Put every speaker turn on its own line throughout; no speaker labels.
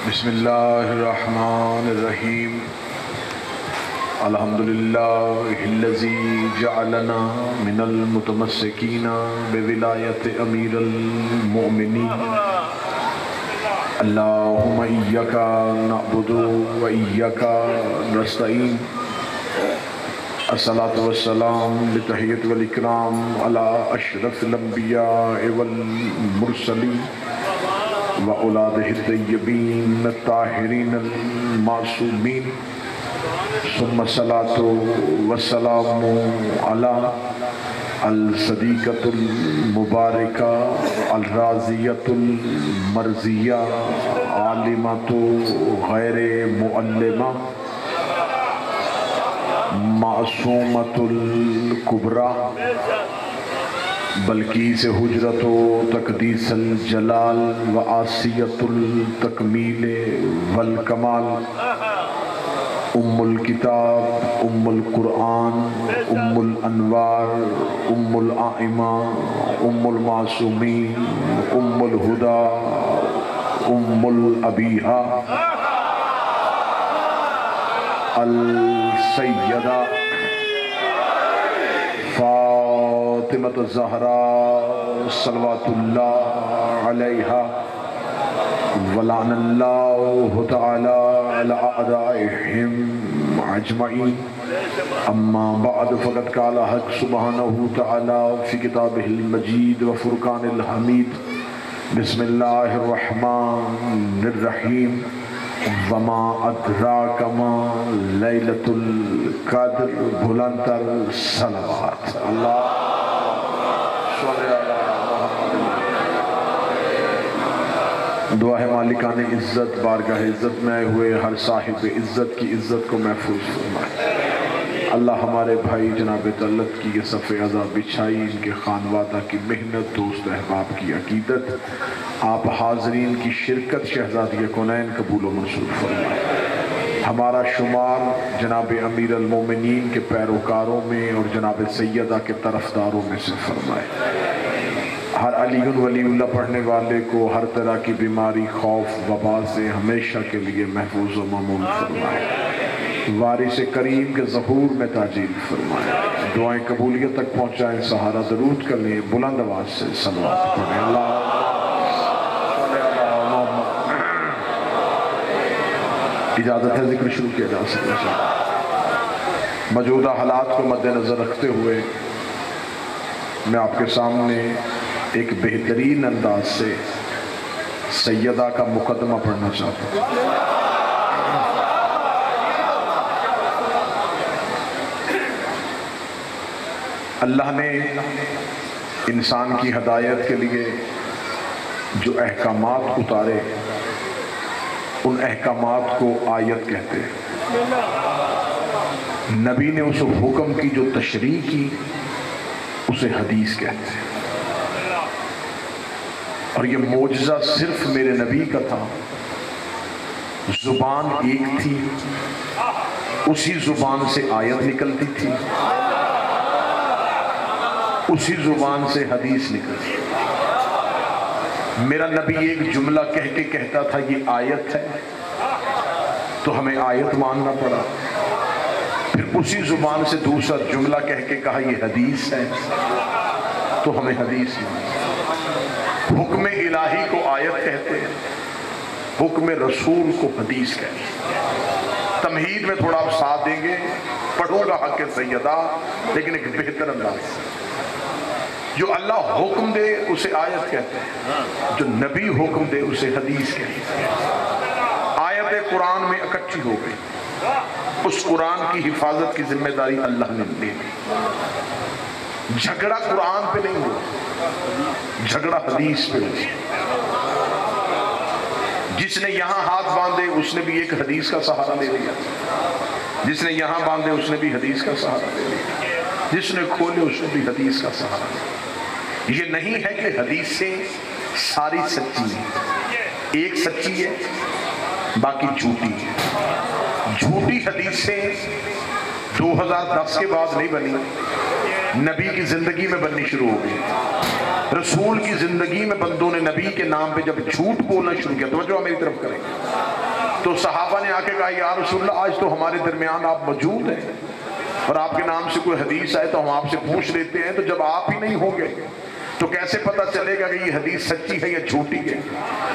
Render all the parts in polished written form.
بسم اللہ الرحمن الرحیم الحمدللہ الذی جعلنا من المتمسکین بولایت امیر المؤمنین اللہم ایاک نعبد و ایاک نستعین الصلاة والسلام لتحیت والاکرام علی اشرف الانبیاء والمرسلین وأولادہ الطیبین الطاہرین المعصومین ثم الصلاة والسلام علی الصدیقۃ المبارکہ الرازیۃ المرضیہ عالمۃ غیر معلمہ معصومۃ الکبریٰ بلقیس حجرت و تقدیس الجلال و آسیت التکمیل والکمال ام الکتاب ام القرآن ام الانوار ام الائمہ ام المعصومین ام الہدی ام الابیہا السیدہ فاطمۃ الزہراء صلوات اللہ علیہا ولعن اللہ تعالی علی اعدائہم اجمعین اما بعد فقد قال حق سبحانہ تعالی فی کتابہ المجید و فرقان الحمید بسم اللہ الرحمن الرحیم وما ادراک ما لیلۃ القدر بلند تر صلوات اللہ دعا ہے مالکان عزت بارگاہ عزت میں آئے ہوئے ہر صاحب عزت کی عزت کو محفوظ فرمائے اللہ ہمارے بھائی جناب طلت کی یہ صف عزا بچھائی ان کے خانوادہ کی محنت دوست احباب کی عقیدت آپ حاضرین کی شرکت شہزادی کونین قبول و منظور فرمائے ہمارا شمار جناب امیر المومنین کے پیروکاروں میں اور جناب سیدہ کے طرفداروں میں سے فرمائے ہر علی ولی اللہ پڑھنے والے کو ہر طرح کی بیماری خوف وبا سے ہمیشہ کے لیے محفوظ و معمول فرمائے وارث کریم کے ظہور میں تاجیل فرمائے دعائیں قبولیت تک پہنچائیں سہارا درود کر لیں بلند آواز سے صلوات پڑھیں اللہ اجازت ہے ذکر شروع کیا جا سکتا ہے موجودہ حالات کو مد نظر رکھتے ہوئے میں آپ کے سامنے ایک بہترین انداز سے سیدہ کا مقدمہ پڑھنا چاہتا ہوں اللہ نے انسان کی ہدایت کے لیے جو احکامات اتارے ان احکامات کو آیت کہتے ہیں نبی نے اس حکم کی جو تشریح کی اسے حدیث کہتے ہیں اور یہ معجزہ صرف میرے نبی کا تھا زبان ایک تھی اسی زبان سے آیت نکلتی تھی اسی زبان سے حدیث نکلتی میرا نبی ایک جملہ کہہ کے کہتا تھا یہ آیت ہے تو ہمیں آیت ماننا پڑا پھر اسی زبان سے دوسرا جملہ کہہ کے کہا یہ حدیث ہے تو ہمیں حدیث ماننا حکم الہی کو آیت کہتے ہیں حکم رسول کو حدیث کہتے ہیں تمہید میں تھوڑا آپ ساتھ دیں گے پڑھوں گا حق سیدہ لیکن ایک بہتر انداز جو اللہ حکم دے اسے آیت کہتے ہیں جو نبی حکم دے اسے حدیث کہتے ہیں آیت قرآن میں اکٹھی ہو گئی اس قرآن کی حفاظت کی ذمہ داری اللہ نے لے لی جھگڑا قرآن پہ نہیں ہوا جھگڑا حدیث پہ ہوا جس نے یہاں ہاتھ باندھے اس نے بھی ایک حدیث کا سہارا لے لیا جس نے یہاں باندھے اس نے بھی حدیث کا سہارا لے لیا جس نے کھولے اس نے بھی حدیث کا سہارا لے لیا یہ نہیں ہے کہ حدیثیں ساری سچی ہیں ایک سچی ہے باقی جھوٹی ہے جھوٹی حدیثیں 2010 کے بعد نہیں بنی نبی کی زندگی میں بننی شروع ہو گئی رسول کی زندگی میں بندوں نے نبی کے نام پہ جب جھوٹ بولنا شروع کیا توجہ میری طرف کریں تو صحابہ نے آ کے کہا یا رسول اللہ آج تو ہمارے درمیان آپ موجود ہیں اور آپ کے نام سے کوئی حدیث آئے تو ہم آپ سے پوچھ لیتے ہیں، تو جب آپ ہی نہیں ہوں گے تو کیسے پتہ چلے گا کہ یہ حدیث سچی ہے یا جھوٹی ہے؟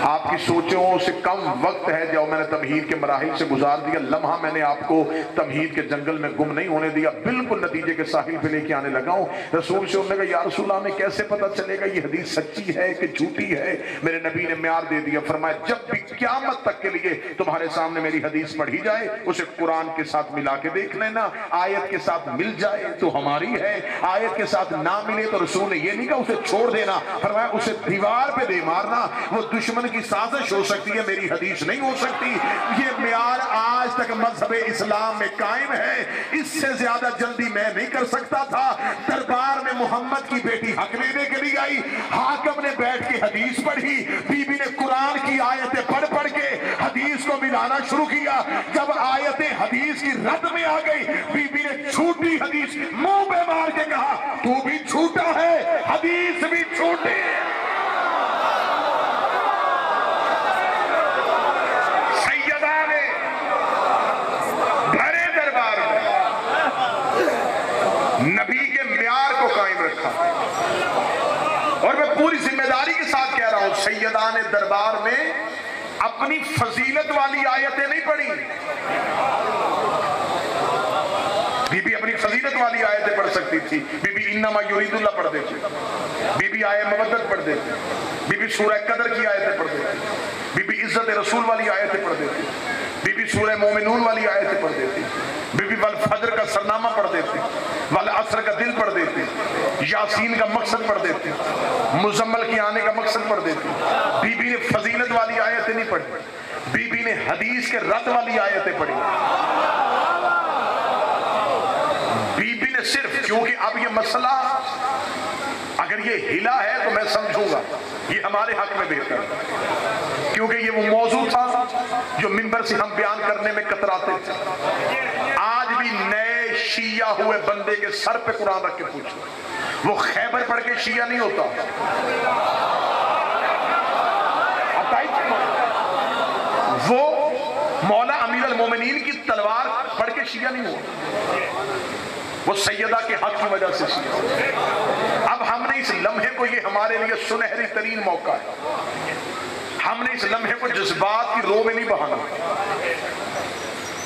آپ کی سوچوں سے کم وقت ہے جو میں نے تمہید کے مراحل سے گزار دیا، لمحہ میں نے آپ کو تمہید کے جنگل میں گم نہیں ہونے دیا، بالکل نتیجے کے ساحل پہ لے کے آنے لگا ہوں۔ رسول سے انہوں نے کہا یا رسول اللہ ہمیں کیسے پتہ چلے گا یہ حدیث سچی ہے کہ جھوٹی ہے؟ میرے نبی نے معیار دے دیا، فرمایا جب بھی قیامت تک کے لیے تمہارے سامنے میری حدیث پڑھی جائے اسے قرآن کے ساتھ ملا کے دیکھ لینا، آیت کے ساتھ مل جائے تو ہماری ہے، آیت کے ساتھ نہ ملے تو رسول نے یہ نہیں کہا اسے چھوڑ دینا، فرمایا اسے دیوار پہ دے مارنا، وہ دشمن کی سازش ہو سکتی ہے، میری حدیث نہیں ہو سکتی۔ یہ معیار آج تک مذہب اسلام میں قائم ہے، اس سے زیادہ جلدی میں نہیں کر سکتا تھا۔ دربار میں محمد کی بیٹی حق لینے کے لیے آئی، حاکم نے بیٹھ کے حدیث پڑھی، بی بی نے قرآن کی آیتیں پڑھ پڑھ کے حدیث کو ملانا شروع کیا، جب آیتیں حدیث کی رد میں آ گئی بی بی نے جھوٹی حدیث منہ پہ مار کے کہا تو بھی جھوٹا ہے، حدیث بھی جھوٹی ہے۔ سیدہ نے بھرے دربار میں نبی کے معیار کو قائم رکھا، اور میں پوری ذمہ داری کے ساتھ کہہ رہا ہوں سیدہ نے دربار میں اپنی فضیلت والی آیتیں نہیں پڑھی، بی بی اپنی فضیلت والی آیتیں پڑھ سکتی تھی، بی بی انما یرید اللہ پڑھ دیتی، بی بی آیت مودت پڑھ دیتی، بی بی سورہ قدر کی آیتیں پڑھ دیتی، بی بی عزت رسول والی آیتیں پڑھ دیتی، بی بی سورہ مومنون والی آیتیں پڑھ دیتی، بی بی والفجر کا سرنامہ پڑھ دیتی، والعصر کا دل پڑھ دیتی، یاسین کا مقصد پڑھ دیتی، مزمل کی آنے کا مقصد پڑھ دیتی۔ بی بی نے فضیلت والی آیتیں نہیں پڑھی، بی بی نے حدیث کے رد والی آیتیں پڑھی، بی بی نے صرف، کیونکہ اب یہ مسئلہ اگر یہ ہلا ہے تو میں سمجھوں گا یہ ہمارے حق میں بہتر ہے، کیونکہ یہ وہ موضوع تھا جو منبر سے ہم بیان کرنے میں کتراتے تھے۔ آج بھی نئے شیعہ ہوئے بندے کے سر پہ قرآن رکھ کے پوچھو، وہ خیبر پڑھ کے شیعہ نہیں ہوتا، وہ مولا امیر المومنین کی تلوار پڑھ کے شیعہ نہیں ہوتا، وہ سیدہ کے حق کی وجہ سے شیعہ۔ اب ہم نے اس لمحے کو، یہ ہمارے لیے سنہری ترین موقع ہے، ہم نے اس لمحے کو جذبات کی رو میں نہیں بہانا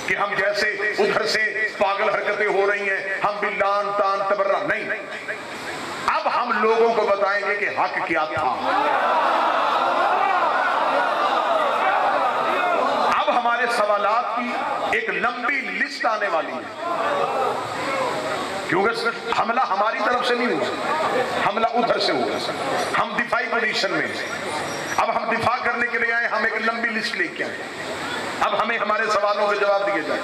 کہ ہم جیسے ادھر سے پاگل حرکتیں ہو رہی ہیں ہم بھی لان تان تبرہ، نہیں، اب ہم لوگوں کو بتائیں گے کہ حق کیا تھا۔ اب ہمارے سوالات کی ایک لمبی لسٹ آنے والی ہے، کیونکہ حملہ ہماری طرف سے نہیں ہوا، حملہ ادھر سے ہوا، ہم دفاعی پوزیشن میں، اب ہم دفاع کرنے کے لیے آئے، ہم ایک لمبی لسٹ لے کے آئے، اب ہمیں ہمارے سوالوں کے جواب دیے جائیں۔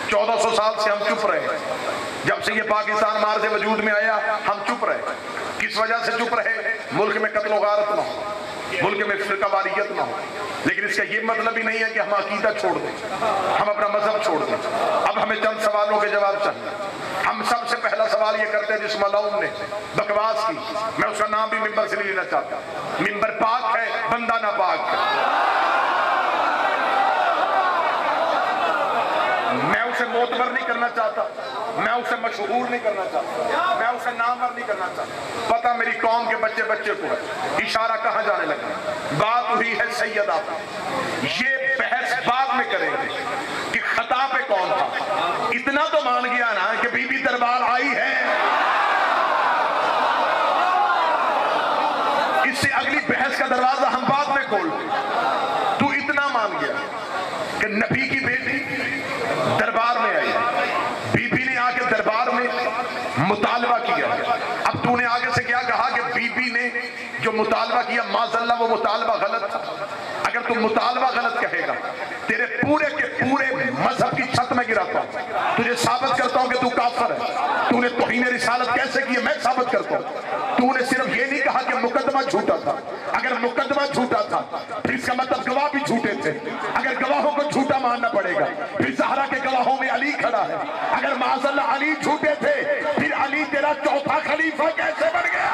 1400 سال سے ہم چپ رہے، جب سے یہ پاکستان مارز وجود میں آیا ہم چپ رہے، کس وجہ سے چپ رہے؟ ملک میں قتل و غارت نہ ہو، ملک میں فرقہ واریت نہ ہو، لیکن اس کا یہ مطلب ہی نہیں ہے کہ ہم عقیدہ چھوڑ دیں، ہم اپنا مذہب چھوڑ دیں۔ اب ہمیں چند سوالوں کے جواب چاہیے۔ ہم سب سے پہلا سوال یہ کرتے ہیں جس ملعون نے بکواس کی، میں اس کا نام بھی ممبر سے نہیں لینا چاہتا، ممبر پاک ہے، بندہ ناپاک ہے، میں اسے معتبر نہیں کرنا چاہتا، میں اسے مشہور نہیں کرنا چاہتا، میں اسے نامور نہیں کرنا چاہتا، پتہ میری قوم کے بچے بچے کو ہے، اشارہ کہاں جانے لگا، بات ہوئی ہے سیدہ پہ، یہ بحث بعد میں کریں گے کہ خطا پہ کون تھا، اتنا تو مان گیا نا کہ بی بی دربار آئی ہے، اس سے اگلی بحث کا دروازہ ہم بعد میں کھول دیں، تو اتنا مان گیا کہ نبی کی بیٹی دربار میں آئی، بی بی نے آ کے دربار میں مطالبہ کیا، اب تو نے آگے سے کیا کہا کہ بی بی نے جو مطالبہ کیا معاذ اللہ وہ مطالبہ غلط تھا، اگر تو مطالبہ غلط کہے گا تیرے پورے کے پورے مذہب کی چھت میں گراتا ہوں، تجھے ثابت کرتا ہوں کہ تو کافر ہے، تو نے توہین رسالت کیسے کی ہے میں ثابت کرتا ہوں، تو نے صرف یہ نہیں کہا کہ مقدمہ جھوٹا تھا، اگر مقدمہ جھوٹا تھا پھر اس کا مطلب گواہ بھی جھوٹے تھے، اگر گواہوں کو جھوٹا ماننا پڑے گا پھر زہرا کے گواہوں میں علی کھڑا ہے، اگر معاذ اللہ علی جھوٹے تھے پھر علی تیرا چوتھا خلیفہ کیسے بن گیا؟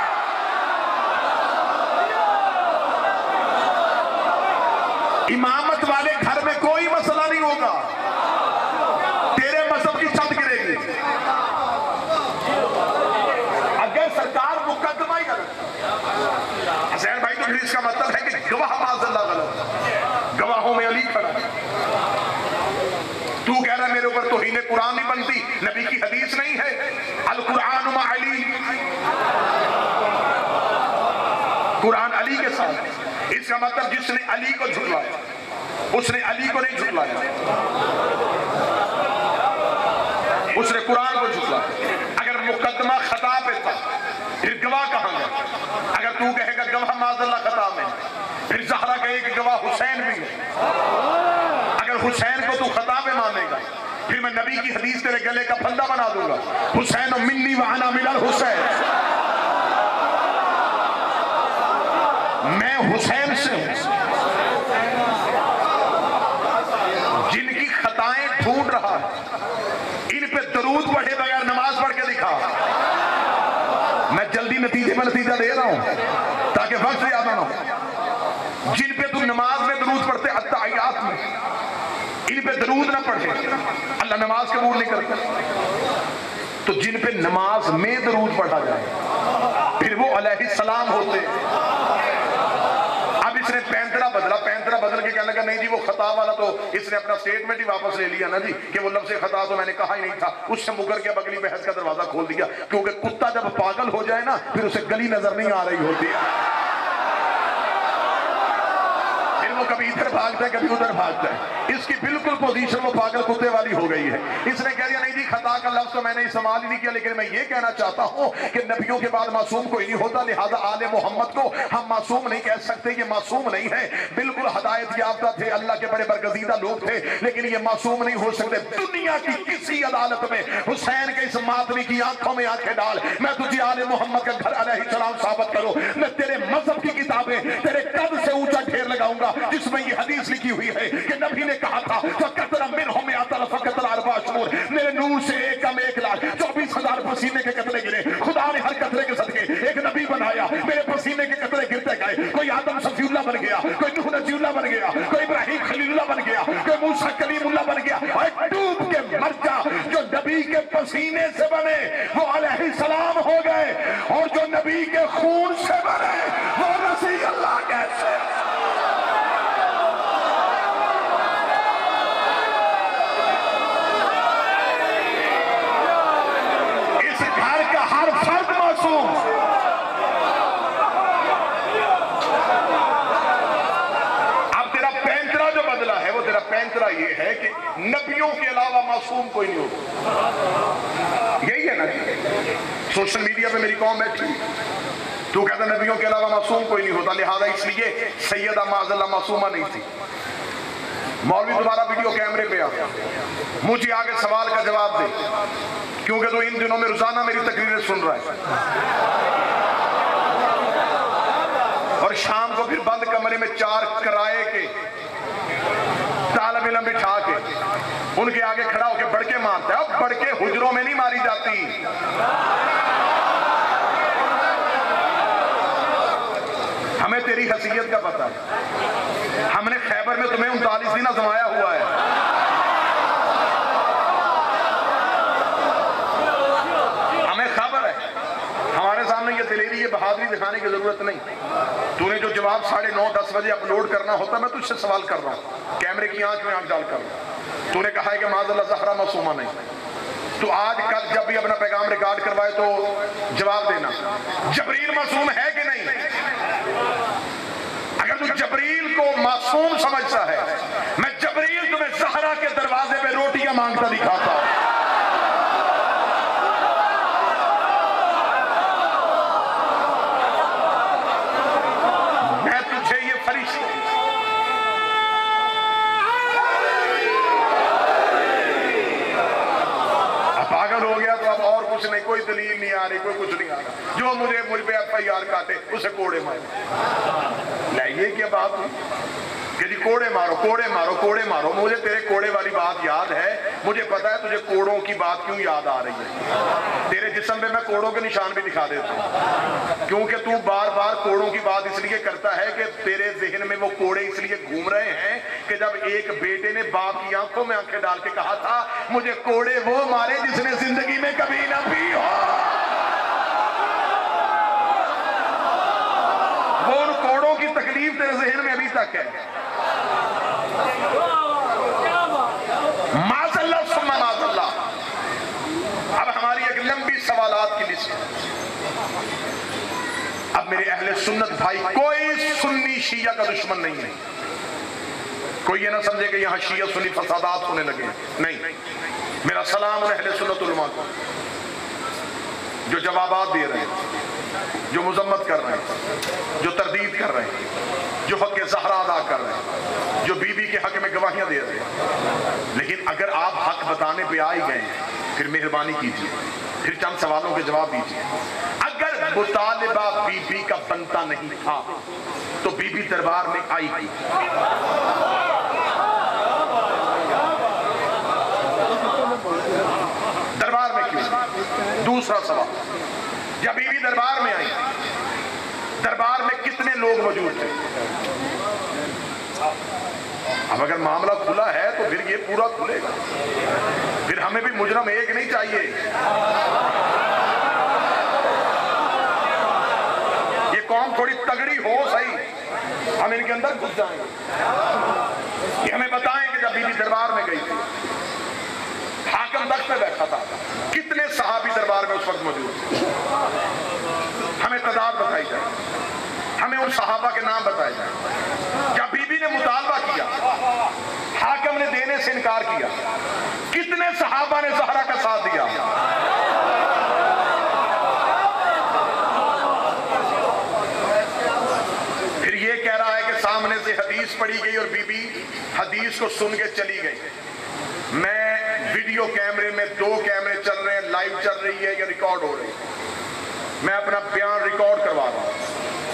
امامت والے گھر میں کوئی مسئلہ حسین بھائی تو پھر اس کا مطلب ہے کہ گواہ معاذ اللہ غلط، گواہوں میں علی کھڑا۔ تو کہہ رہا ہے میرے اوپر توہین قرآن نہیں بنتی، نبی کی حدیث نہیں ہے القرآن مع علی، قرآن علی کے ساتھ۔ اس کا مطلب جس نے علی کو جھٹلایا اس نے علی کو نہیں جھٹلایا، اس نے قرآن کو جھٹلایا۔ اگر مقدمہ خطا پہ تھا پھر گواہ کہاں گیا؟ اگر تو کہے گا گواہ معاذ اللہ خطا میں، پھر زہرا کہے کہ گواہ حسین بھی ہے۔ اگر حسین کو تو خطا پہ مانے گا پھر میں نبی کی حدیث تیرے گلے کا پھندا بنا دوں گا، حسین منی وانا من الحسین، میں حسین سے ہوں۔ جن کی خطائیں ڈھونڈ رہا ان پہ درود پڑھے بغیر نماز پڑھ کے دکھا۔ میں جلدی نتیجے میں نتیجہ دے رہا ہوں تاکہ وقت زیادہ نہ ہو۔ جن پہ تم نماز میں درود پڑھتے التحیات میں، ان پہ درود نہ پڑھے اللہ نماز قبول نہیں کرتا۔ تو جن پہ نماز میں درود پڑھا جائے پھر وہ علیہ السلام ہوتے۔ اب اس نے پینترا بدل کے کہنے لگا نہیں جی وہ خطا والا تو اس نے اپنا سٹیٹمنٹ ہی واپس لے لیا نا جی کہ وہ لفظ خطا تو میں نے کہا ہی نہیں تھا۔ اس سے مکر کے اگلی بحث کا دروازہ کھول دیا، کیونکہ کتا جب پاگل ہو جائے نا پھر اسے گلی نظر نہیں آ رہی ہوتی ہے، وہ کبھی ادھر بھاگتا ہے کبھی ادھر بھاگتا ہے۔ اس کی بالکل پوزیشن وہ پاگل کتے والی ہو گئی ہے۔ اس نے کہہ دیا نہیں جی خطا کا لفظ تو میں نے استعمال ہی نہیں کیا، لیکن میں یہ کہنا چاہتا ہوں کہ نبیوں کے بعد معصوم کوئی نہیں ہوتا، لہذا آل محمد کو ہم معصوم نہیں کہہ سکتے، یہ معصوم نہیں ہے، بالکل ہدایت یافتہ تھے، اللہ کے بڑے برگزیدہ لوگ تھے، لیکن یہ معصوم نہیں ہو سکتے۔ دنیا کی کسی عدالت میں حسین کے اس ماتمی کی آنکھوں میں آنکھیں ڈال، میں تجھے آل محمد کا گھر علیہ السلام ثابت کرو، میں تیرے مذہب کی کتابیں تیرے قد سے اونچا ڈھیر لگاؤں گا جس میں یہ حدیث لکھی ہوئی ہے کہ نبی نے کہا تھا فَقَتْرَ مِنْهُمْ مِئَةَ فَقَتْرَ أَرْبَعَ شُهُورٍ، میرے نور سے ایک کم 1,00,000 24,000 پسینے کے قطرے گرے، خدا نے ہر قطرے کے صدقے ایک نبی بنایا، میرے پسینے کے قطرے گرتے گئے، کوئی آدم صفی اللہ بن گیا، کوئی نوح نجی اللہ بن گیا، کوئی ابراہیم خلیل اللہ بن گیا، کوئی موسیٰ کلیم اللہ بن گیا، اور ڈوب کے مر جا۔ جو نبی کے پسینے سے بنے وہ علیہ السلام ہو گئے، اور جو نبی کے خون سے بنے وہ رسول اللہ کیسے؟ پینترا یہ ہے کہ نبیوں کے علاوہ معصوم کوئی نہیں ہوتا، یہی ہے نا۔ سوشل میڈیا پہ میری قوم بیٹھی تو کہتا نبیوں کے علاوہ معصوم کوئی نہیں ہوتا، لہذا اس لیے سیدہ معاذ اللہ معصومہ نہیں تھی۔ مولوی دوبارہ ویڈیو کیمرے پہ آ مجھے آگے سوال کا جواب دے، کیونکہ تو ان دنوں میں روزانہ میری تقریریں سن رہا ہے، اور شام کو پھر بند کمرے میں 4 کرائے کے طالب علم بٹھا کے ان کے آگے کھڑا ہو کے بڑکے مارتا ہے۔ اب بڑکے حجروں میں نہیں ماری جاتی، ہمیں تیری حیثیت کا پتہ ہے، ہم نے خیبر میں تمہیں 39 دن آزمایا ہوا ہے، ہمیں خبر ہے، ہمارے سامنے یہ دلیری یہ بہادری دکھانے کی ضرورت نہیں۔ تو نے جو جواب 9:30 10 بجے اپلوڈ کرنا ہوتا، میں تجھ سے سوال کر رہا ہوں، کیمرے کی آنکھ میں آنکھ ڈال کر، تو نے کہا ہے کہ معاذ اللہ زہرا معصومہ نہیں، تو آج کل جب بھی اپنا پیغام ریکارڈ کروائے تو جواب دینا، جبریل معصوم ہے کہ نہیں؟ اگر تو جبریل کو معصوم سمجھتا ہے، میں جبریل تمہیں زہرا کے دروازے پہ روٹیاں مانگتا دکھاتا ہوں۔ نہیں کوئی دلیل نہیں آ رہی، کوئی کچھ نہیں آ رہا، جو مجھ پہ FIR کاٹے اسے کوڑے مارے۔ یہ کیا بات ہوئی کہ جی کوڑے مارو کوڑے مارو کوڑے مارو؟ مجھے تیرے کوڑے والی بات یاد ہے، مجھے پتا ہے تجھے کوڑوں کی بات کیوں یاد آ رہی ہے، تیرے جسم پہ میں کوڑوں کے نشان بھی دکھا دیتا ہوں، کیونکہ تو بار بار کوڑوں کی بات اس لیے کرتا ہے کہ تیرے ذہن میں وہ کوڑے اس لیے گھوم رہے ہیں کہ جب ایک بیٹے نے باپ کی آنکھوں میں آنکھیں ڈال کے کہا تھا مجھے کوڑے وہ مارے جس نے زندگی میں کبھی نہ پی ہو، وہ ان کوڑوں کی تکلیف تیرے ذہن میں ابھی تک ہے. معاذ اللہ ثم معاذ اللہ. اب ہماری ایک لمبی سوالات کی لسٹ. اب میرے اہل سنت بھائی، کوئی سنی شیعہ کا دشمن نہیں ہے. کوئی یہ نہ سمجھے کہ یہاں شیعہ سنی فسادات ہونے لگے. نہیں، میرا سلام اہل سنت علماء کو جو جوابات دے رہے ہیں، جو مذمت کر رہے ہیں، جو تردید کر رہے ہیں، جو حق زہرا ادا کر رہے ہیں، جو بی بی کے حق میں گواہیاں دے رہے ہیں. لیکن اگر آپ حق بتانے پہ آئے گئے پھر مہربانی کیجیے، پھر چند سوالوں کے جواب دیجیے. اگر مطالبہ بی بی کا بنتا نہیں تھا تو بی بی دربار میں آئی گئی. دربار میں کیوں؟ دوسرا سوال، جب بی بی دربار میں آئی، دربار میں کتنے لوگ موجود تھے؟ اب اگر معاملہ کھلا ہے تو پھر یہ پورا کھلے گا. پھر ہمیں بھی مجرم ایک نہیں چاہیے. یہ قوم تھوڑی تگڑی ہو صحیح، ہم ان کے اندر گھس جائیں گے. یہ ہمیں بتائیں کہ جب بی بی دربار میں گئی تھی، حاکم تخت پہ بیٹھا تھا، کتنے صحابی دربار میں اس وقت موجود تھے؟ ہمیں تعداد بتائی جائے، ہمیں ان صحابہ کے نام بتائے جائیں. جب بی بی نے مطالبہ کیا، حاکم نے دینے سے انکار کیا، کتنے صحابہ نے زہرا کا ساتھ دیا؟ پھر یہ کہہ رہا ہے کہ سامنے سے حدیث پڑھی گئی اور بی بی حدیث کو سن کے چلی گئی. میں ویڈیو کیمرے میں 2 کیمرے چل رہے ہیں، لائیو چل رہی ہے یا ریکارڈ ہو رہی ہے. میں اپنا بیان ریکارڈ کروا رہا ہوں،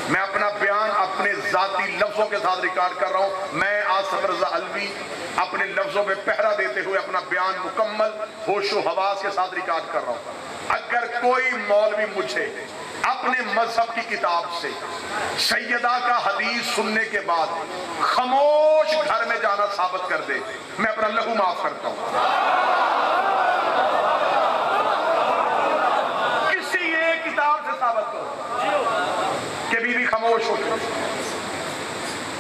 میں اپنا بیان اپنے ذاتی لفظوں کے ساتھ ریکارڈ کر رہا ہوں. میں آصف رضا علوی اپنے لفظوں پہ پہرا دیتے ہوئے اپنا بیان مکمل ہوش و حواس کے ساتھ ریکارڈ کر رہا ہوں. اگر کوئی مولوی مجھے اپنے مذہب کی کتاب سے سیدہ کا حدیث سننے کے بعد خاموش گھر میں جانا ثابت کر دے، میں اپنا لہو معاف کرتا ہوں. کسی ایک کتاب سے ثابت کرو کہ بی بی خاموش ہو.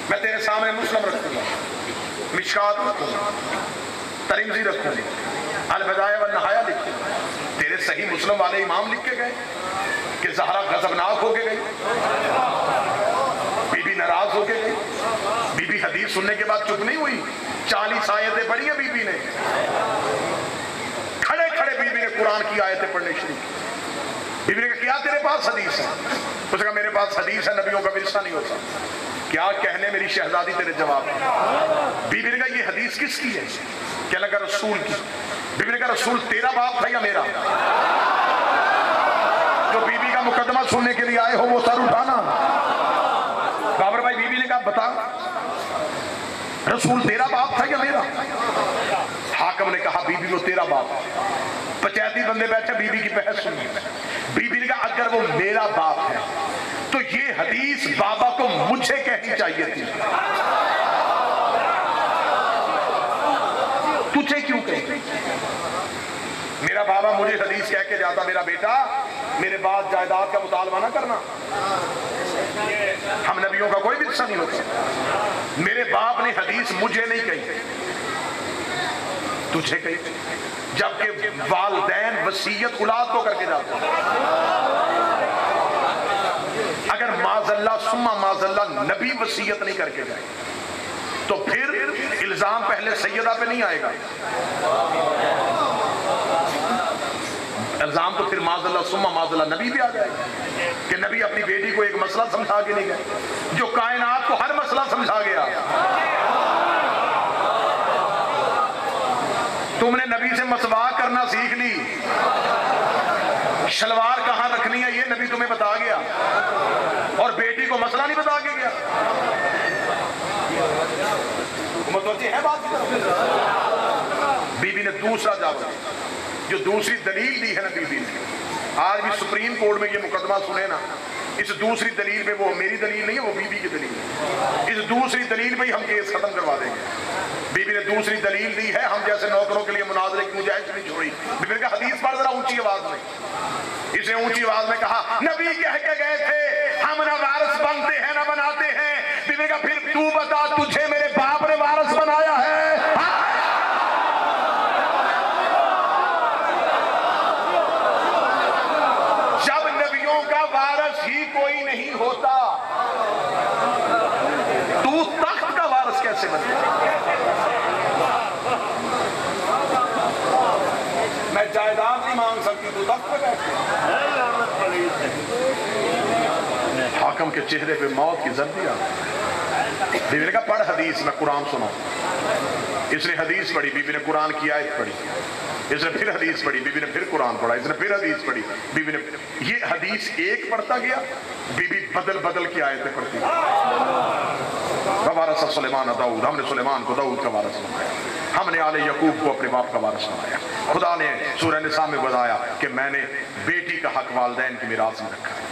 میں تیرے سامنے مسلم رکھوں گا، مشکات رکھوں گا، ترمذی رکھوں گا، البدایہ والنہایہ لکھوں گا. تیرے صحیح مسلم والے امام لکھ کے گئے کہ زہرا غضبناک ہو کے گئی، بی بی ناراض ہو کے گئی. بی بی حدیث سننے کے بعد چپ نہیں ہوئی، 40 آیتیں پڑھی ہیں بی بی نے. کھڑے کھڑے بی بی نے قرآن کی آیتیں پڑھنے شروع کی. بی بی نے کہا کیا تیرے پاس حدیث ہے؟ اس نے کہا میرے پاس حدیث ہے، نبیوں کا ورثہ نہیں ہوتا. کیا کہنے میری شہزادی تیرے جواب ہے. بی بی نے کہا یہ حدیث کس کی ہے؟ کہنے لگا رسول کی. بی بی نے کہا رسول تیرا باپ تھا یا میرا؟ جو بی بی کا مقدمہ سننے کے لیے آئے ہو وہ سر اٹھانا. بابر بھائی بی بی نے کہا بتا رسول تیرا باپ تھا یا میرا؟ حاکم نے کہا بی بی وہ تیرا باپ. پچیتی بندے بیٹھے بی بی کی بحث سنی. بی بی نے کہا اگر وہ میرا باپ ہے تو یہ حدیث بابا کو مجھے کہنی چاہیے تھی، تجھے کیوں کہی؟ میرا بابا مجھے حدیث کہہ کے جاتا میرا بیٹا میرے بعد جائیداد کا مطالبہ نہ کرنا، ہم نبیوں کا کوئی بھی حصہ نہیں ہوتا. میرے باپ نے حدیث مجھے نہیں کہی، تجھے کہی، جبکہ والدین وصیت اولاد کو کر کے جاتے ہیں. اگر معاذ اللہ ثم معاذ اللہ نبی وصیت نہیں کر کے جائے تو پھر الزام پہلے سیدہ پہ نہیں آئے گا، الزام تو پھر معاذ اللہ ثم معاذ اللہ نبی بھی آ جائے گا کہ نبی اپنی بیٹی کو ایک مسئلہ سمجھا کے نہیں گئے جو کائنات کو ہر مسئلہ سمجھا گیا. تم نے نبی سے مسواک کرنا سیکھ لی، شلوار کہاں رکھنی ہے یہ نبی تمہیں بتا گیا، اور بیٹی کو مسئلہ نہیں بتا کے گیا. متوجہ ہے بات؟ بی بی نے دوسرا جواب جو دوسری دلیل دی ہے نا بی بی نے، آج بھی سپریم کورٹ میں یہ مقدمہ سنے نا، اس دوسری دلیل پہ، وہ میری دلیل نہیں ہے وہ بی بی کی دلیل ہے، اس دوسری دلیل پہ ہی ہم کیس ختم کروا دیں گے. بی بی نے دوسری دلیل دی ہے، ہم جیسے نوکروں کے لیے مناظرے کی گنجائش نہیں چھوڑی. بی بی نے کہا حدیث پڑھ ذرا اونچی آواز میں. اسے اونچی آواز میں کہا نبی کہہ کے گئے تھے ہم نہ وارث بنتے ہیں نہ بناتے ہیں. بیوی نے کہا پھر تو بتا تجھے میرے باپ نے وارث بنایا ہے؟ جب نبیوں کا وارث ہی کوئی نہیں ہوتا تو تخت کا وارث کیسے بنے؟ میں جائیداد نہیں مانگ سکتی تو تخت پہ بیٹھے. حاکم کے چہرے پہ موت کی زردی آ گئی. بیوی نے کہا پڑھ حدیث، میں قرآن سناؤں. اس نے حدیث پڑھی، بیوی نے قرآن کی آیت پڑھی. اس نے پھر حدیث پڑھی، بیوی نے پھر قرآن پڑھا. اس نے پھر حدیث پڑھی، بیوی نے یہ حدیث ایک پڑھتا گیا، بیوی بدل بدل کی آیتیں پڑھتی گئی. وارث سلیمان داؤد، ہم نے سلیمان کو داؤد کا وارث بنایا. ہم نے آل یعقوب کو اپنے باپ کا وارث بنایا. خدا نے سورہ نساء میں بتایا کہ میں نے بیٹی کا حق والدین کی میراث میں رکھا ہے.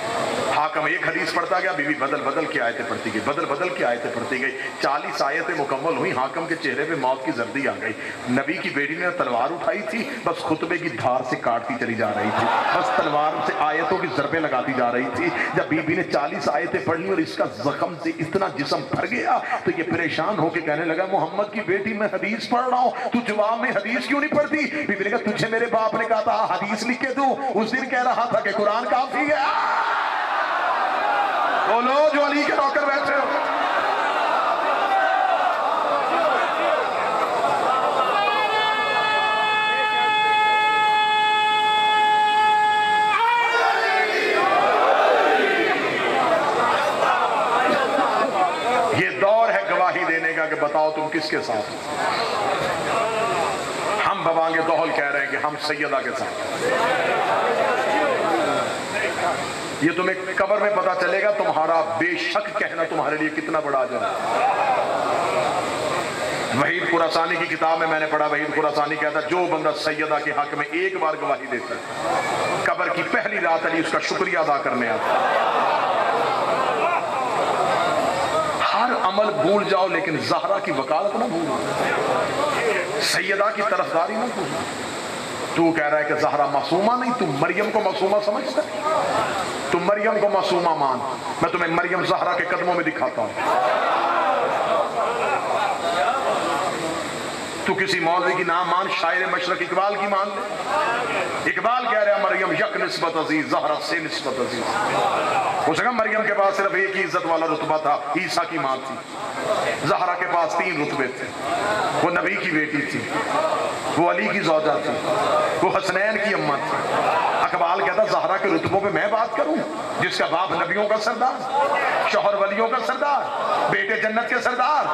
حاکم ایک حدیث پڑھتا گیا، بیوی بدل بدل کی آیتیں پڑھتی گئی، بدل بدل کی آیتیں پڑھتی گئی. 40 آیتیں مکمل ہوئی. حاکم کے چہرے پہ موت کی زردی آ گئی. نبی کی بیٹی نے تلوار اٹھائی تھی، بس خطبے کی دھار سے کاٹتی چلی جا رہی تھی، بس تلوار سے آیتوں کی ضربیں لگاتی جا رہی تھی. جب بیوی نے 40 آیتیں پڑھ لی اور اس کا زخم سے اتنا جسم بھر گیا تو یہ پریشان ہو کے کہنے لگا محمد کی بیٹی میں حدیث پڑھ رہا ہوں، تو جواب میں حدیث کیوں نہیں پڑھتی؟ بیوی نے کہا تجھے میرے باپ نے کہا تھا حدیث لکھ کے دوں، اس دن کہہ رہا تھا کہ قرآن کافی ہے. بولو جو علی کے نوکر بیٹھے ہو. یہ دور ہے گواہی دینے کا کہ بتاؤ تم کس کے ساتھ ہو. ہم بوانگ دہل کہہ رہے ہیں کہ ہم سیدہ کے ساتھ. یہ تمہیں قبر میں پتا چلے گا تمہارا بے شک کہنا تمہارے لیے کتنا بڑا اجر ہے. وحید خراسانی کی کتاب میں نے پڑھا، وحید خراسانی کہتا جو بندہ سیدہ کے حق میں ایک بار گواہی دیتا ہے، قبر کی پہلی رات علی اس کا شکریہ ادا کرنے آتا ہے. ہر عمل بھول جاؤ لیکن زہرا کی وکالت نہ بھولو، سیدہ کی طرفداری نہ بھولو. تو کہہ رہا ہے کہ زہرا معصومہ نہیں، تو مریم کو معصومہ سمجھتا ہے؟ تو مریم کو معصومہ مان. میں تمہیں مریم زہرا کے قدموں میں دکھاتا ہوں. تو کسی مولوی کی نام مان، شاعر مشرق اقبال کی مان لے. اقبال کہہ رہا ہے مریم یک نسبت عزیز، زہرا سے نسبت عزیز. اس نے کہا مریم کے پاس صرف ایک ہی عزت والا رتبہ تھا، عیسیٰ کی ماں تھی. زہرا کے پاس 3 رتبے تھے. وہ نبی کی بیٹی تھی، وہ علی کی زوجہ تھی، وہ حسنین کی اماں تھی. اقبال کہتا زہرا کے رتبوں پہ میں بات کروں، جس کا باپ نبیوں کا سردار، شوہر ولیوں کا سردار، بیٹے جنت کے سردار،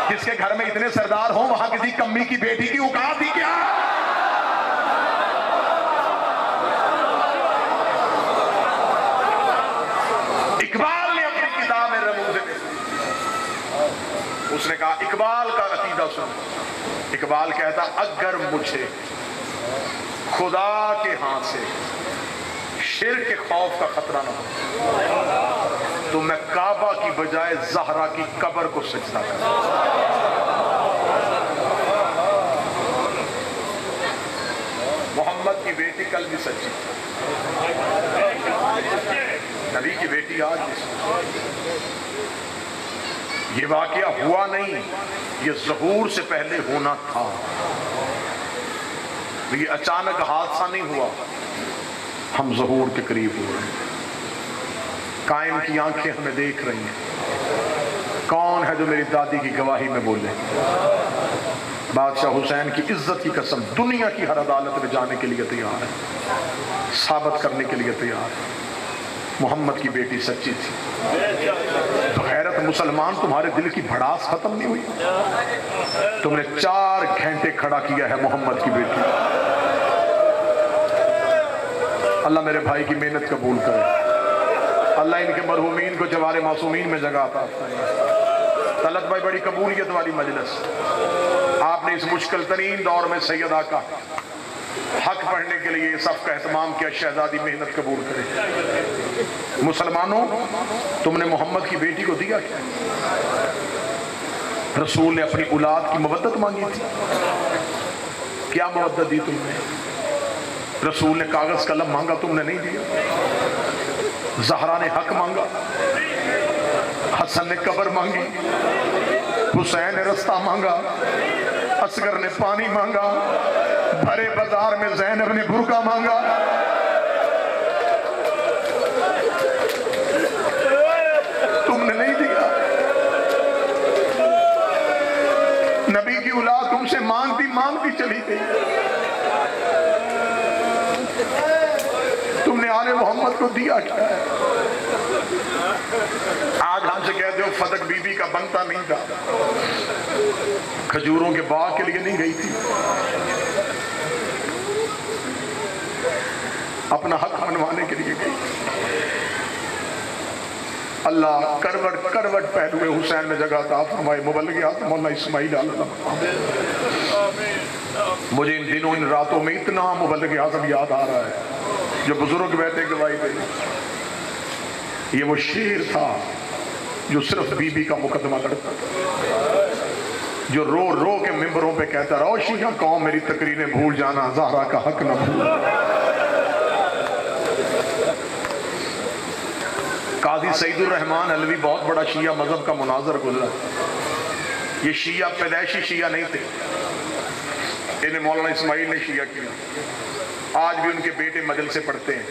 جس کے گھر میں اتنے سردار ہوں وہاں کسی کمی کی بیٹی کی اوقات ہی کیا؟ اقبال نے اپنی کتاب میں رموز اس نے کہا اقبال کا عقیدہ سن. اقبال کہتا اگر مجھے خدا کے ہاں سے شرک کے خوف کا خطرہ نہ ہو تو میں کعبہ کی بجائے زہرا کی قبر کو سجدہ کروں. محمد کی بیٹی کل بھی سچی، نبی کی بیٹی آج بھی سچی. یہ واقعہ ہوا نہیں، یہ ظہور سے پہلے ہونا تھا. یہ اچانک حادثہ نہیں ہوا، ہم ظہور کے قریب ہو رہے ہیں. قائم کی آنکھیں ہمیں دیکھ رہی ہیں. کون ہے جو میری دادی کی گواہی میں بولے؟ بادشاہ حسین کی عزت کی قسم دنیا کی ہر عدالت میں جانے کے لیے تیار ہے، ثابت کرنے کے لیے تیار ہے محمد کی بیٹی سچی تھی. غیرت مسلمان تمہارے دل کی بھڑاس ختم نہیں ہوئی؟ تم نے 4 گھنٹے کھڑا کیا ہے محمد کی بیٹی. اللہ میرے بھائی کی محنت قبول کرے. اللہ ان کے مرحومین کو جوار معصومین میں جگہ عطا فرمائے. طلعت بھائی بڑی قبولیت والی مجلس. آپ نے اس مشکل ترین دور میں سیدہ کا حق پڑھنے کے لیے صف کا اہتمام کیا. شہزادی محنت قبول کرے. مسلمانوں تم نے محمد کی بیٹی کو دیا کیا؟ رسول نے اپنی اولاد کی مودت مانگی تھی. کیا مودت دی تم نے؟ رسول نے کاغذ قلم مانگا، تم نے نہیں دیا. زہرا نے حق مانگا، حسن نے قبر مانگی، حسین نے رستہ مانگا، اصغر نے پانی مانگا، بھرے بازار میں زینب نے برقع مانگا۔ تم نے نہیں دیا۔ نبی کی اولاد تم سے مانگتی چلی گئی۔ تم نے آل محمد کو دیا کیا ہے؟ آج ہم سے کہتے ہو فتح بی بی کا بنتا نہیں تھا، کھجوروں کے باغ کے لیے نہیں گئی تھی، اپنا حق منوانے کے لیے گئی۔ اللہ کروٹ پہلوے حسین میں جگہ عطا فرمائے۔ مبلغ مولانا اسماعیل علیہ مجھے ان دنوں ان راتوں میں اتنا مبلغ اعظم یاد آ رہا ہے جو بزرگ بیٹھے گواہی دے۔ یہ وہ شیر تھا جو صرف بی بی کا مقدمہ لڑتا تھا، جو رو رو کے ممبروں پہ کہتا رہا شیعہ قوم میری تقریریں بھول جانا، زہرا کا حق نہ بھول۔ قاضی سعید الرحمان علوی بہت بڑا شیعہ مذہب کا مناظر گزرا۔ یہ شیعہ پیدائشی شیعہ نہیں تھے، انہیں مولانا اسماعیل نے شیعہ کیا۔ آج بھی ان کے بیٹے مجلسے پڑھتے ہیں،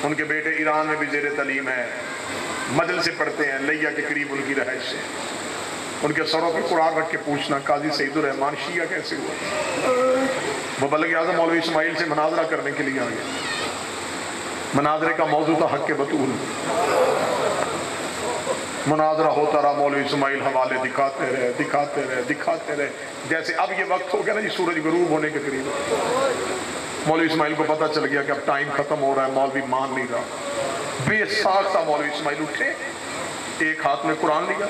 ان کے بیٹے ایران میں بھی زیر تعلیم ہیں، مجلسے پڑھتے ہیں، لیا کے قریب ان کی رہائش سے۔ ان کے سروں پہ قرآن رکھ کے پوچھنا قاضی سعید الرحمان شیعہ کیسے ہوا؟ مبلغ اعظم مولوی اسماعیل سے مناظرہ کرنے کے لیے آ گیا۔ مناظرے کا موضوع تھا حق بطول۔ مناظرہ ہوتا رہا، مولوی اسماعیل حوالے دکھاتے رہے، جیسے اب یہ وقت ہو گیا نا جی سورج غروب ہونے کے قریب، مولوی اسماعیل کو پتہ چل گیا کہ اب ٹائم ختم ہو رہا ہے، مولوی مان نہیں رہا۔ بے ساختہ مولوی اسماعیل اٹھے، ایک ہاتھ میں قرآن لیا،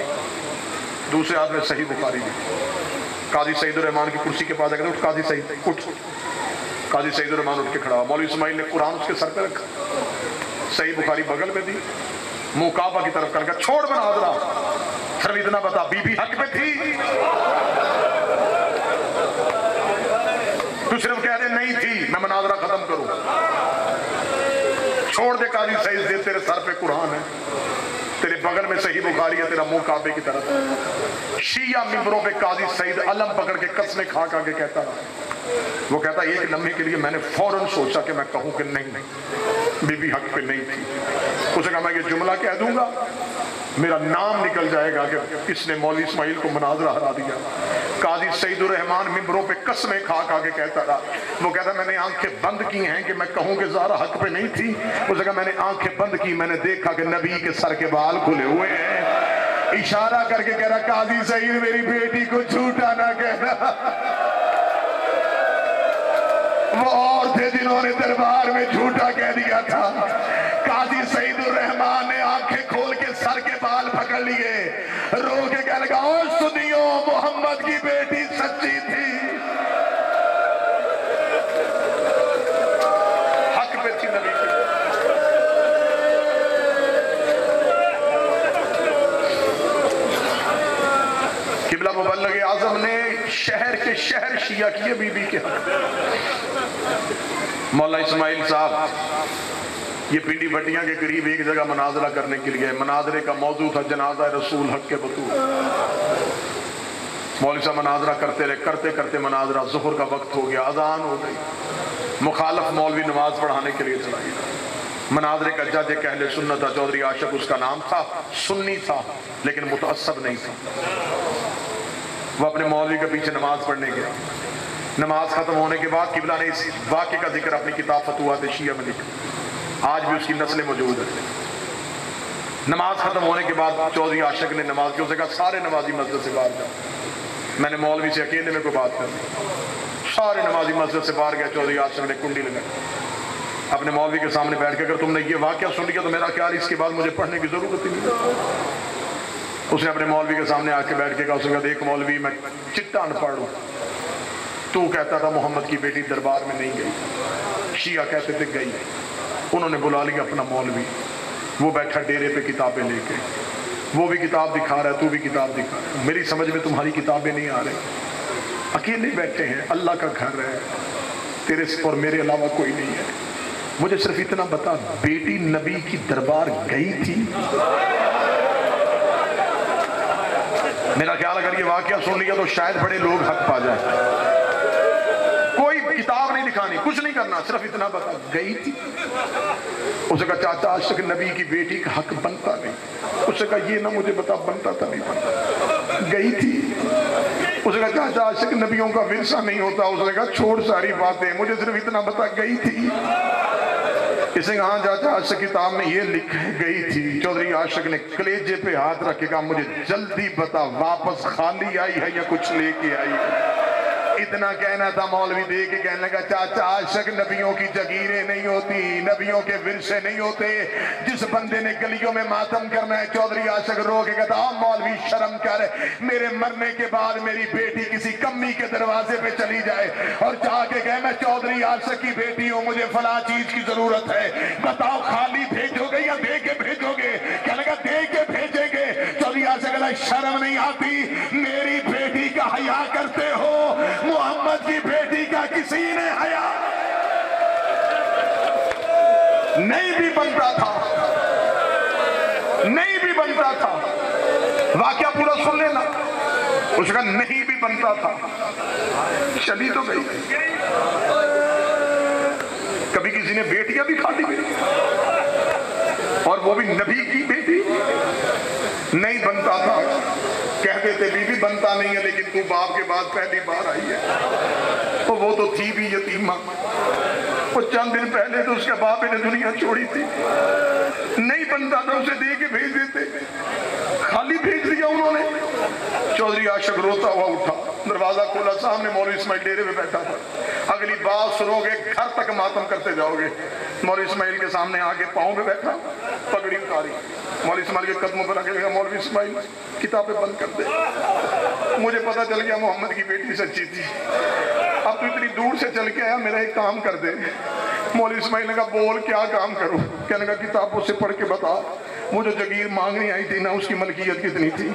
دوسرے ہاتھ میں صحیح بخاری لیا۔ قاضی سعید الرحمان کی کرسی کے پاس آ کر اٹھ قاضی سعید اٹھ۔ قاضی سعید الرحمان اٹھ کے کھڑا ہوا، مولوی اسماعیل نے قرآن اس کے سر پہ رکھا، صحیح بخاری بغل میں دی، منہ کعبہ کی طرف کر کے چھوڑ مناظرہ، صرف اتنا بتا بی بی حق میں تھی؟ تو صرف کہہ دے نہیں تھی میں مناظرہ ختم کروں، چھوڑ دے قاضی سعید دے، تیرے سر پہ قرآن ہے، تیرے بغل میں صحیح بخاری ہے، تیرا منہ کعبے کی طرف۔ شیعہ ممبروں پہ قاضی سعید علم پکڑ کے قسمیں کھا کھا کے کہتا رہا۔ وہ کہتا ایک لمحے کے لیے میں نے فوراً سوچا کہ میں کہوں کہ نہیں بی بی حق پہ نہیں تھی۔ اسے کہا میں یہ جملہ کہہ دوں گا میرا نام نکل جائے گا کہ اس نے مولوی اسماعیل کو مناظرہ ہرا دیا۔ قاضی سعید الرحمان ممبروں پہ قسمیں کھا کھا کے کہتا رہا۔ وہ کہتا میں نے آنکھیں بند کی ہیں کہ میں کہوں کہ زہرا حق پہ نہیں تھی۔ اسے کہا میں نے آنکھیں بند کی، میں نے دیکھا کہ نبی کے سر کے بال کھلے ہوئے ہیں۔ اشارہ کر کے کہہ رہا قاضی سعید میری بیٹی کو جھوٹا نہ کہنا۔ وہ اور تھے جنہوں نے دربار میں جھوٹا کہہ دیا تھا۔ قاضی سعید الرحمان نے آنکھیں کھول کے سر کے بال پکڑ لیے، رو کے کہنے لگا او سنیو محمد کی بیٹی سچی تھی، حق پہ تھی نبی کی۔ قبلہ مبلغ اعظم نے شہر کے شہر شیعہ کیے بی بی کے حق۔ مولا اسماعیل صاحب یہ پنڈی بٹیاں کے قریب ایک جگہ مناظرہ کرنے کے لیے، مناظرے کا موضوع تھا جنازہ رسول حق کے بطول۔ مولوی صاحب مناظرہ کرتے رہے، کرتے کرتے مناظرہ ظہر کا وقت ہو گیا، اذان ہو گئی، مخالف مولوی نماز پڑھانے کے لیے چلا گیا۔ مناظرے کا جج ایک اہل سنت تھا، چودھری عاشق اس کا نام تھا، سنی تھا لیکن متعصب نہیں تھا۔ وہ اپنے مولوی کے پیچھے نماز پڑھنے گیا۔ نماز ختم ہونے کے بعد قبلہ نے اس واقعے کا ذکر اپنی کتاب فتوحات شیعہ میں لکھا، آج بھی اس کی نسلیں موجود ہیں۔ نماز ختم ہونے کے بعد چودھری عاشق نے نماز کی، اسے کہا سارے نمازی مسجد سے باہر جاؤ، میں نے مولوی سے اکیلے میں کوئی بات کرنی۔ سارے نمازی مسجد سے باہر گیا، چودھری عاشق نے کنڈی لگائی، اپنے مولوی کے سامنے بیٹھ کے اگر تم نے یہ واقعہ سن لیا تو میرا خیال اس کے بعد مجھے پڑھنے کی ضرورت ہی نہیں۔ اس نے اپنے مولوی کے سامنے آ کے بیٹھ کے کہا، اس نے کہا دیکھ مولوی میں چٹا ان پڑھ ہوں، تو کہتا تھا محمد کی بیٹی دربار میں نہیں گئی، شیعہ کہتے تھے گئی۔ انہوں نے بلا لیا اپنا مولوی، وہ بیٹھا ڈیرے پہ کتابیں لے کے، وہ بھی کتاب دکھا رہا ہے، تو بھی کتاب دکھا رہا ہے، میری سمجھ میں تمہاری کتابیں نہیں آ رہی، اکیلے بیٹھے ہیں، اللہ کا گھر ہے، تیرے اور میرے علاوہ کوئی نہیں ہے۔ مجھے صرف اتنا بتا، بیٹی نبی کی دربار گئی تھی؟ میرا خیال اگر یہ واقعہ سن لیا تو شاید بڑے لوگ حق پا جائیں۔ کوئی کتاب نہیں دکھانی، کچھ نہیں کرنا، صرف اتنا بتا گئی تھی؟ اس نے کہا چاچا آج تک نبی کی بیٹی کا حق بنتا نہیں۔ اس نے کہا یہ نہ مجھے بتا بنتا تھا نہیں بنتا، گئی تھی؟ اس نے کہا چاچا آج تک نبیوں کا ورثہ نہیں ہوتا۔ اس نے کہا چھوڑ ساری باتیں، مجھے صرف اتنا بتا گئی تھی؟ اس نے کہا ہاں چاچا عاشق کتاب میں یہ لکھ گئی تھی۔ چودھری عاشق نے کلیجے پہ ہاتھ رکھ کے کہا مجھے جلدی بتا واپس خالی آئی ہے یا کچھ لے کے آئی ہے؟ اتنا کہنا تھا، مولوی دے کے کہنے لگا چاچا عاشق نبیوں کی جگیریں نہیں ہوتی، نبیوں کے ورثے نہیں ہوتے۔ جس بندے نے گلیوں میں ماتم کرنا ہے، چودھری عاشق رو کے کہتا مولوی شرم کر، میرے مرنے کے بعد میری بیٹی کسی کمی کے دروازے پہ چلی جائے اور جا کے کہے میں چودھری عاشق کی بیٹی ہوں، مجھے فلاں چیز کی ضرورت ہے، بتاؤ خالی بھیجو گے یا دے کے بھیجو گے؟ کہنے لگا دے کے بھیجیں گے۔ چودھری عاشق کہتا شرم نہیں آتی؟ میری بیٹی کا حیا کرتے ہو، محمد کی بیٹی کا کسی نے حیا نہیں بھی بنتا تھا، نہیں بھی بنتا تھا۔ واقعہ پورا سن لینا۔ اس کا نہیں بھی بنتا تھا، چلی تو گئی۔ کبھی کسی نے بیٹیاں بھی کھا لی، اور وہ بھی نبی کی بیٹی۔ نہیں بنتا تھا، کہتے تھے بی بی بنتا نہیں ہے لیکن تو باپ کے بعد پہلی بار آئی ہے۔ وہ تو تھی بھی یتیمہ، وہ چند دن پہلے تو اس کے باپ نے دنیا چھوڑی تھی۔ نہیں بنتا تھا، اسے دے کے بھیج دیتے، خالی بھیج دیا انہوں نے۔ چودھری عاشق روتا ہوا اٹھا، دروازہ کھولا، سامنے مولوی اسماعیل ڈیرے میں بیٹھا تھا۔ اگلی بات سنو گے گھر تک ماتم کرتے جاؤ گے۔ مولوی اسماعیل کے سامنے آگے پاؤں پہ بیٹھا، پگڑی اتاری، مولوی اسماعیل کے قدموں پر آگے لگا، مولوی اسماعیل کتابیں بند کر دے، مجھے پتا چل گیا محمد کی بیٹی سچی تھی، اب تو اتنی دور سے چل کے آیا، میرا ایک کام کر دے۔ مولوی اسماعیل نے کہا بول کیا کام کروں؟ کہنے لگا کتابوں سے پڑھ کے بتا، وہ جو جگیر مانگنی آئی تھی نا اس کی ملکیت کتنی تھی،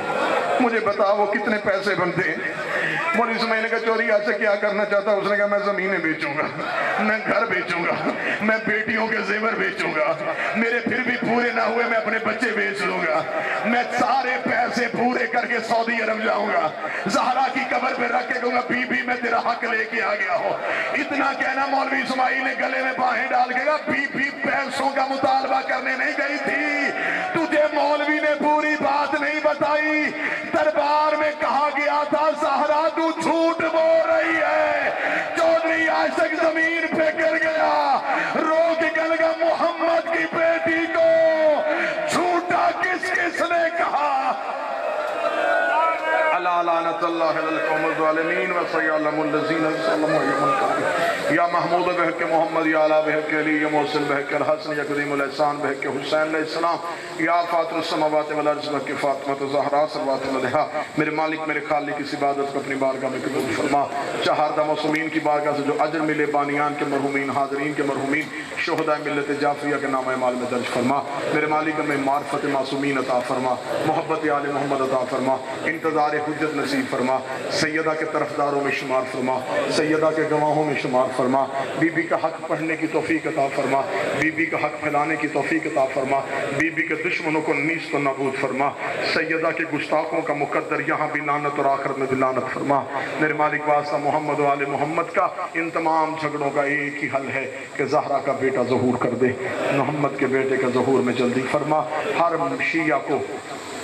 مجھے بتا وہ کتنے پیسے بنتے ہیں۔ مولوی اسماعیل نے کہا چوری آج سے کیا کرنا چاہتا؟ اس نے کہا میں زمینیں بیچوں گا، میں گھر بیچوں گا، میں بیٹیوں کے زیور بیچوں گا، میرے پھر بھی پورے نہ ہوئے میں اپنے بچے بیچ لوں گا، میں سارے پیسے پورے کر کے سعودی عرب جاؤں گا، زہرا کی قبر پہ رکھ کے کہوں گا بی بی میں تیرا حق لے کے آ گیا ہوں۔ اتنا کہنا مولوی اسماعیل نے گلے میں باہیں ڈال کے کہا بی بی پیسوں کا مطالبہ کرنے نہیں گئی تھی، تجھے مولوی نے پوری بات نہیں بتائی۔ دربار میں کہا گیا تھا زہرا تو جھوٹ بول رہی ہے۔ چودھری عاشق زمین پہ گر گیا، رو کے کہنے لگا محمد کی بیٹی کو جھوٹا کس کس نے کہا؟ لعنت اللہ علی القوم الظالمین وسیعلم الذین ظلموا یوم القیامہ۔ یا محمود بحق محمد، یا اعلیٰ بحق علی، یا محسن بحق الحسن، یا قدیم الاحسان بحق حسین علیہ السلام، یا فاطر السماوات والارض بحق فاطمہ زہرا صلوات علیہا۔ میرے مالک میرے خالق اس عبادت کو اپنی بارگاہ میں قبول فرما، چہاردہ معصومین کی بارگاہ سے جو اجر ملے، بانیان کے مرحومین، حاضرین کے مرحومین، شہداء ملت جعفریہ کے نام اعمال میں درج فرما۔ میرے مالک ہمیں معرفت معصومین عطا فرما، محبت آل محمد عطا فرما، انتظار حجت نصیب فرما، سیدہ کے طرفداروں میں شمار فرما، سیدہ کے گواہوں میں شمار فرما، بی بی کا حق پڑھنے کی توفیق عطا فرما، بی بی کا حق پھیلانے کی توفیق عطا فرما، بی بی کے دشمنوں کو نیست و نابود فرما، سیدہ کے گستاخوں کا مقدر یہاں بھی لعنت اور آخرت میں بھی لعنت فرما۔ میرے مالک واسطہ محمد و آل محمد کا ان تمام جھگڑوں کا ایک ہی حل ہے کہ زہرا کا بیٹا ظہور کر دے، محمد کے بیٹے کا ظہور میں جلدی فرما۔ ہر شیعہ کو،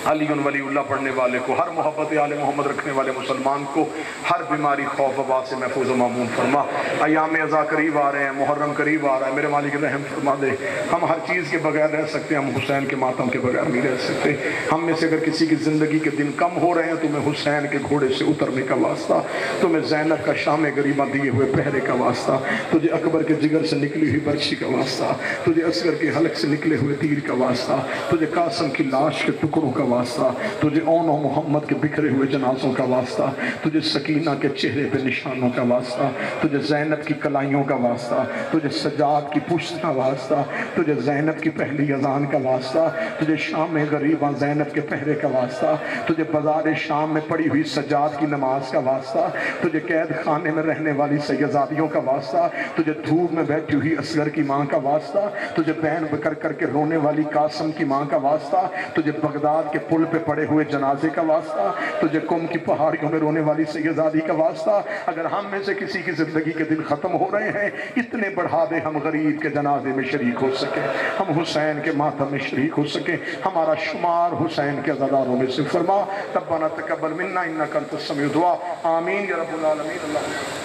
علی ولی اللہ پڑھنے والے کو، ہر محبت آل محمد رکھنے والے مسلمان کو ہر بیماری خوف وبا سے محفوظ و معمون فرما۔ ایام عزا قریب آ رہے ہیں، محرم قریب آ رہا ہے، میرے مالک رحم فرما دے۔ ہم ہر چیز کے بغیر رہ سکتے ہیں، ہم حسین کے ماتم کے بغیر نہیں رہ سکتے۔ ہم میں سے اگر کسی کی زندگی کے دن کم ہو رہے ہیں، تمہیں حسین کے گھوڑے سے اترنے کا واسطہ، تمہیں زینب کا شام غریبہ دیے ہوئے پہرے کا واسطہ، تجھے اکبر کے جگر سے نکلی ہوئی برچی کا واسطہ، تجھے اصغر کے حلق سے نکلے ہوئے تیر کا واسطہ، تجھے قاسم کی لاش کے ٹکڑوں کا واسطہ، تجھے اون و محمد کے بکھرے ہوئے جنازوں کا واسطہ، تجھے سکینہ کے چہرے پہ نشانوں کا واسطہ، تجھے زینب کی کلائیوں کا واسطہ، تجھے سجاد کی پشت کا واسطہ، تجھے زینب کی پہلی اذان کا واسطہ، تجھے شام غریباں زینب کے پہرے کا واسطہ، تجھے بازار شام میں پڑی ہوئی سجاد کی نماز کا واسطہ، تجھے قید خانے میں رہنے والی سیدزادیوں کا واسطہ، تجھے دھوپ میں بیٹھی ہوئی اصغر کی ماں کا واسطہ، تجھے بین بکر کر کے رونے والی قاسم کی ماں کا واسطہ، تجھے بغداد کے پل پہ پڑے ہوئے جنازے کا واسطہ، تجھے قم کی پہاڑیوں میں رونے والی سیدزادی کا واسطہ۔ اگر ہم میں سے کسی کی زندگی کے دن ختم ہو رہے ہیں، اتنے بڑھا دے ہم غریب کے جنازے میں شریک ہو سکیں، ہم حسین کے ماتم میں شریک ہو سکیں، ہمارا شمار حسین کے عزاداروں میں سے فرما۔ ربنا تقبل منا انک انت السمیع الدعاء، آمین یا رب العالمین۔ اللہ